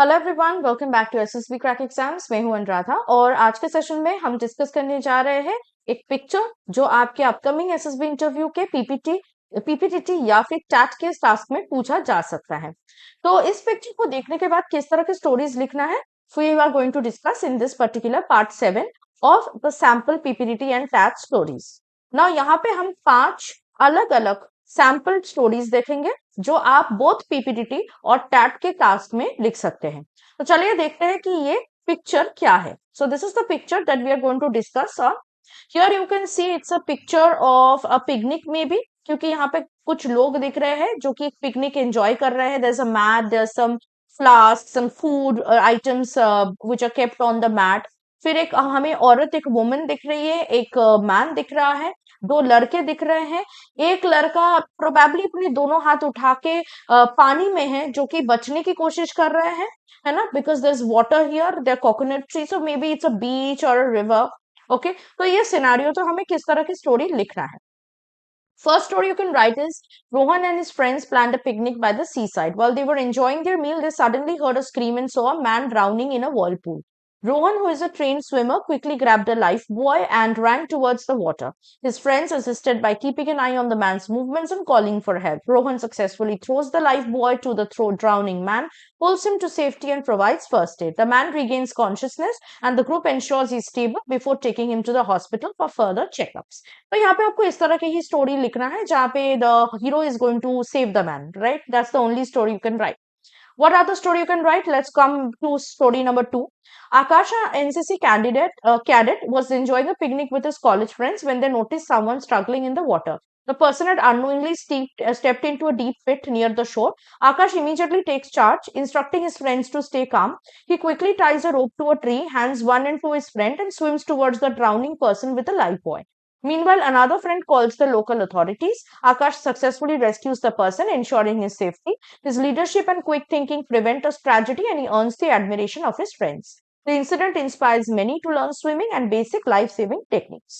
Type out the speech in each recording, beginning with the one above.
Hello everyone, welcome back to SSB crack exams. मैं हूं अनुराधा और आज के सेशन में हम डिस्कस करने जा रहे हैं एक पिक्चर जो आपके अपकमिंग एसएसबी इंटरव्यू के पीपीटीटी या फिर टैट के टास्क में पूछा जा सकता है। तो इस पिक्चर को देखने के बाद किस तरह की स्टोरीज लिखना है, we are going to discuss in this particular part 7 of the sample PPTT and TAT stories. Now यहाँ पे हम 5 अलग अलग सैम्पल स्टोरीज देखेंगे जो आप बोथ पीपीटीटी और टैट के टास्क में लिख सकते हैं। तो चलिए देखते हैं कि ये पिक्चर क्या है। So this is the picture that we are going to discuss on. Here you can see it's a picture of a picnic maybe, क्योंकि यहाँ पे कुछ लोग दिख रहे हैं जो कि पिकनिक एंजॉय कर रहे हैं। There is a mat, there some flask, some food items which are kept on the mat. फिर एक हमें औरत, एक वुमन दिख रही है, एक मैन दिख रहा है, दो लड़के दिख रहे हैं। एक लड़का प्रोबेबली अपने दोनों हाथ उठा के पानी में है, जो कि बचने की कोशिश कर रहे हैं, है ना, because there is water here, there coconut tree, so may be it's a beach और अ रिवर। ओके, तो ये सिनेरियो, तो हमें किस तरह की स्टोरी लिखना है। First story you can write is Rohan and his friends planned a picnic by the seaside. While they were enjoying their meal, they suddenly heard a scream and saw a man drowning in a whirlpool. Rohan, who is a trained swimmer, quickly grabbed a life buoy and ran towards the water. His friends assisted by keeping an eye on the man's movements and calling for help. Rohan successfully throws the life buoy to the drowning man, pulls him to safety, and provides first aid. The man regains consciousness, and the group ensures he is stable before taking him to the hospital for further checkups. तो यहाँ पे आपको इस तरह की ही story लिखना है जहाँ पे the hero is going to save the man, right? That's the only story you can write. What other story you can write? Let's come to story number 2. Akash, an NCC cadet, was enjoying a picnic with his college friends when they noticed someone struggling in the water. The person had unknowingly stepped into a deep pit near the shore. Akash immediately takes charge, instructing his friends to stay calm. He quickly ties a rope to a tree, hands one end to his friend, and swims towards the drowning person with a life buoy. Meanwhile, another friend calls the local authorities. Akash successfully rescues the person, ensuring his safety. His leadership and quick thinking prevent a tragedy, and he earns the admiration of his friends. The incident inspires many to learn swimming and basic life-saving techniques.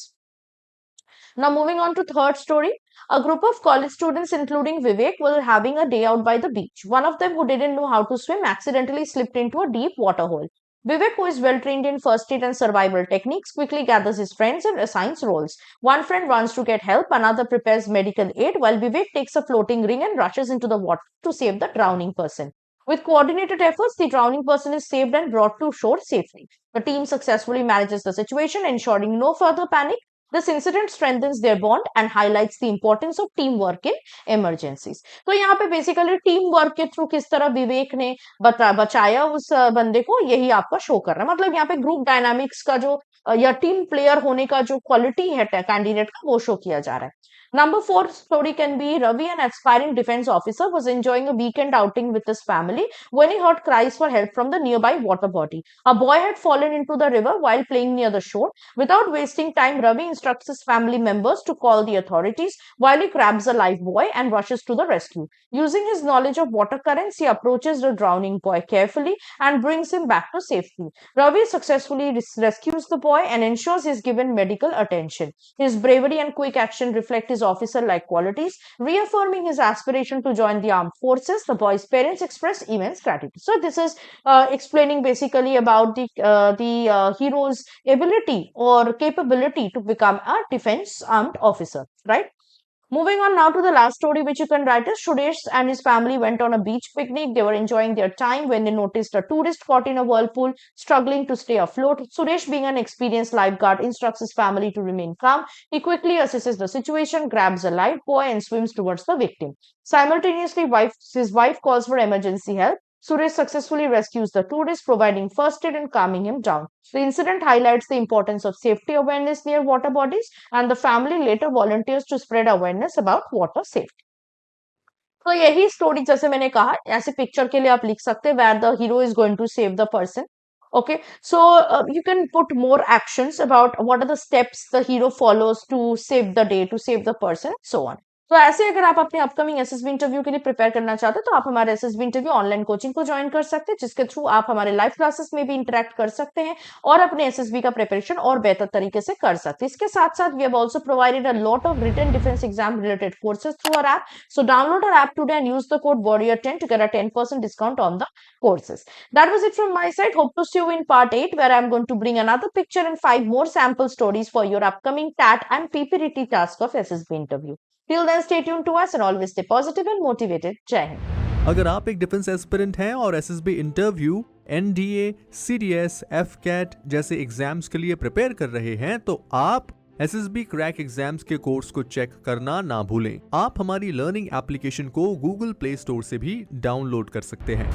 Now, moving on to third story. A group of college students, including Vivek, were having a day out by the beach. One of them, who didn't know how to swim, accidentally slipped into a deep water hole. Vivek, who is well trained in first aid and survival techniques, quickly gathers his friends and assigns roles. One friend runs to get help, another prepares medical aid, while Vivek takes a floating ring and rushes into the water to save the drowning person. With coordinated efforts, the drowning person is saved and brought to shore safely. The team successfully manages the situation, ensuring no further panic. This incident strengthens their bond and highlights the importance of teamwork in emergencies. तो यहाँ पे basically team work के through किस तरह विवेक ने बचाया उस बंदे को, यही आपका शो कर रहा है। मतलब यहाँ पे ग्रुप डायनामिक्स का जो या टीम प्लेयर होने का जो क्वालिटी है कैंडिडेट का, वो शो किया जा रहा है. Number 4 story can be Ravi, an aspiring defense officer, was enjoying a weekend outing with his family when he heard cries for help from the nearby water body. A boy had fallen into the river while playing near the shore. Without wasting time, Ravi instructs his family members to call the authorities while he grabs a life buoy and rushes to the rescue. Using his knowledge of water currents, he approaches the drowning boy carefully and brings him back to safety. Ravi successfully rescues the boy and ensures he is given medical attention. His bravery and quick action reflect his officer-like qualities, reaffirming his aspiration to join the armed forces. The boy's parents express immense gratitude. So this is explaining basically about the hero's ability or capability to become a defense armed officer, right? Moving on now to the last story which you can write is Suresh and his family went on a beach picnic. They were enjoying their time when they noticed a tourist caught in a whirlpool, struggling to stay afloat. Suresh, being an experienced lifeguard, instructs his family to remain calm. He quickly assesses the situation, grabs a life buoy, and swims towards the victim. Simultaneously, his wife calls for emergency help. Suresh successfully rescues the tourist, providing first aid and calming him down. The incident highlights the importance of safety awareness near water bodies, and the family later volunteers to spread awareness about water safety. तो यही story, जैसे मैंने कहा, ऐसे picture के लिए आप लिख सकते हैं where the hero is going to save the person. Okay, so you can put more actions about what are the steps the hero follows to save the day, to save the person, so on. तो ऐसे अगर आप अपने upcoming SSB interview के लिए prepare करना चाहते हैं तो आप हमारे एसएसबी इंटरव्यू ऑनलाइन कोचिंग को ज्वाइन कर सकते हैं, जिसके थ्रू आप हमारे लाइव क्लासेस में भी इंटरेक्ट कर सकते हैं और अपने एसएसबी का प्रिपरेशन और बेहतर तरीके से कर सकते हैं। इसके साथ साथ we have also provided a lot of written defence exam related courses through our app, so download our app today and use the code warrior10 to get a 10% discount on the courses. That was it from my side. Hope to see you in part 8, where I'm going to bring another picture and 5 more sample stories for your upcoming TAT and PPTT task of SSB interview. Till then, stay tuned to us and always stay positive and motivated. Jai Hind. अगर आप एक defence aspirant हैं और SSB interview, NDA, CDS, AFCAT जैसे exams के लिए prepare कर रहे हैं तो आप एसएसबी क्रैक एग्जाम्स के कोर्स को चेक करना ना भूलें। आप हमारी लर्निंग एप्लीकेशन को गूगल प्ले स्टोर से भी डाउनलोड कर सकते हैं।